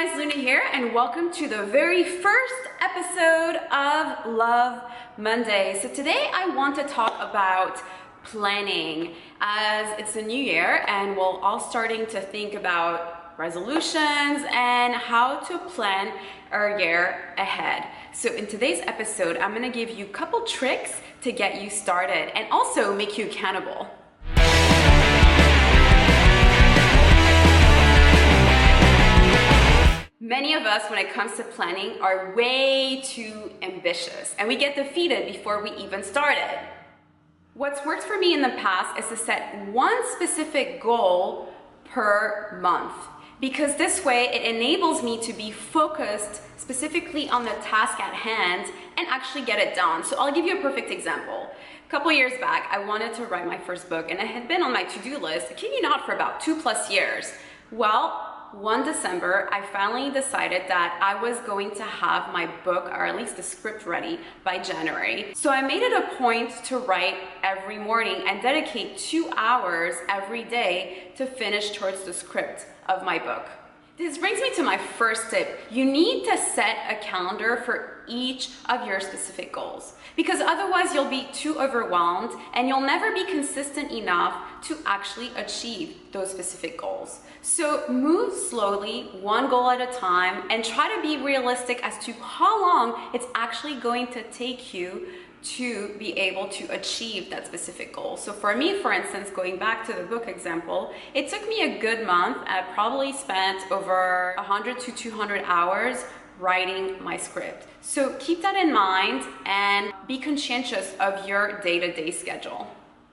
guys, Luna here, and welcome to the very first episode of Love Monday. So today I want to talk about planning, as it's a new year and we're all starting to think about resolutions and how to plan our year ahead. So in today's episode, I'm going to give you a couple tricks to get you started and also make you accountable. Many of us, when it comes to planning, are way too ambitious and we get defeated before we even started. What's worked for me in the past is to set one specific goal per month, because this way it enables me to be focused specifically on the task at hand and actually get it done. So I'll give you a perfect example. A couple years back, I wanted to write my first book and it had been on my to-do list, kid you not, for about 2+ years. Well, one December, I finally decided that I was going to have my book, or at least the script, ready by January. So I made it a point to write every morning and dedicate 2 hours every day to finish towards the script of my book. This brings me to my first tip. You need to set a calendar for each of your specific goals, because otherwise you'll be too overwhelmed and you'll never be consistent enough to actually achieve those specific goals. So move slowly, one goal at a time, and try to be realistic as to how long it's actually going to take you to be able to achieve that specific goal. So for me, for instance, going back to the book example, it took me a good month. I probably spent over 100 to 200 hours writing my script. So keep that in mind and be conscientious of your day-to-day schedule.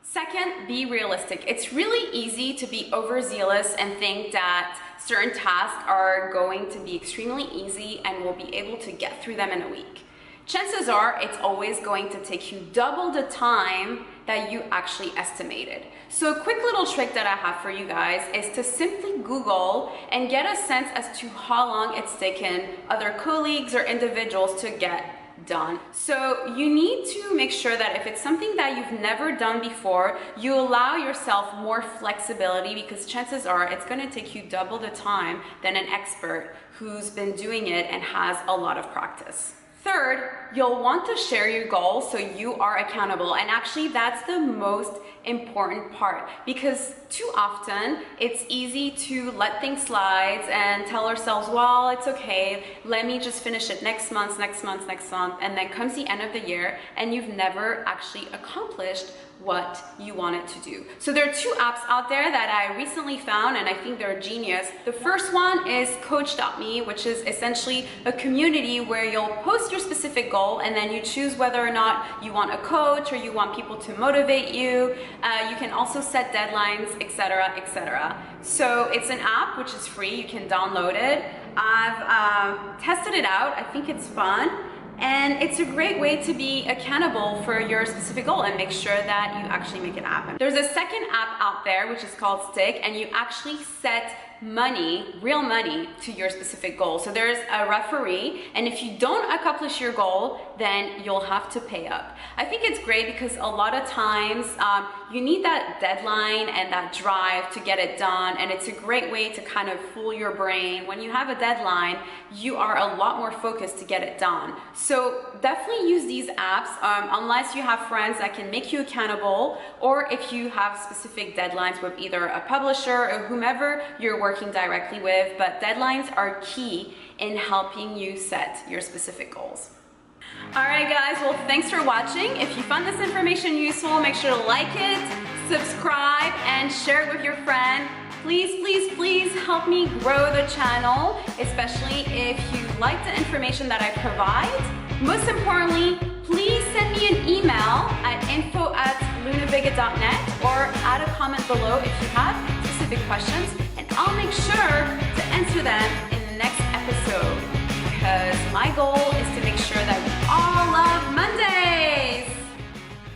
Second, be realistic. It's really easy to be overzealous and think that certain tasks are going to be extremely easy and we'll be able to get through them in a week. Chances are it's always going to take you double the time that you actually estimated. So a quick little trick that I have for you guys is to simply Google and get a sense as to how long it's taken other colleagues or individuals to get done. So you need to make sure that if it's something that you've never done before, you allow yourself more flexibility, because chances are it's going to take you double the time than an expert who's been doing it and has a lot of practice. Third, you'll want to share your goals so you are accountable, and actually that's the most important part, because too often it's easy to let things slide and tell ourselves, well, it's okay, let me just finish it next month, and then comes the end of the year and you've never actually accomplished what you wanted to do. So there are 2 apps out there that I recently found and I think they're genius. The first one is Coach.me, which is essentially a community where you'll post your specific goal and then you choose whether or not you want a coach or you want people to motivate you. You can also set deadlines, etc., etc. So it's an app which is free. You can download it. I've tested it out. I think it's fun. And it's a great way to be accountable for your specific goal and make sure that you actually make it happen. There's a second app out there which is called Stick, and you actually set money, real money, to your specific goal. So there's a referee, and if you don't accomplish your goal, then you'll have to pay up. I think it's great because a lot of times you need that deadline and that drive to get it done, and it's a great way to kind of fool your brain. When you have a deadline, you are a lot more focused to get it done. So definitely use these apps unless you have friends that can make you accountable, or if you have specific deadlines with either a publisher or whomever you're working directly with. But deadlines are key in helping you set your specific goals. Alright guys, well, thanks for watching. If you found this information useful, make sure to like it, subscribe, and share it with your friend. Please, please, please help me grow the channel, especially if you like the information that I provide. Most importantly, please send me an email at info@lunavega.net or add a comment below if you have specific questions, and I'll make sure to answer them in the next episode, because my goal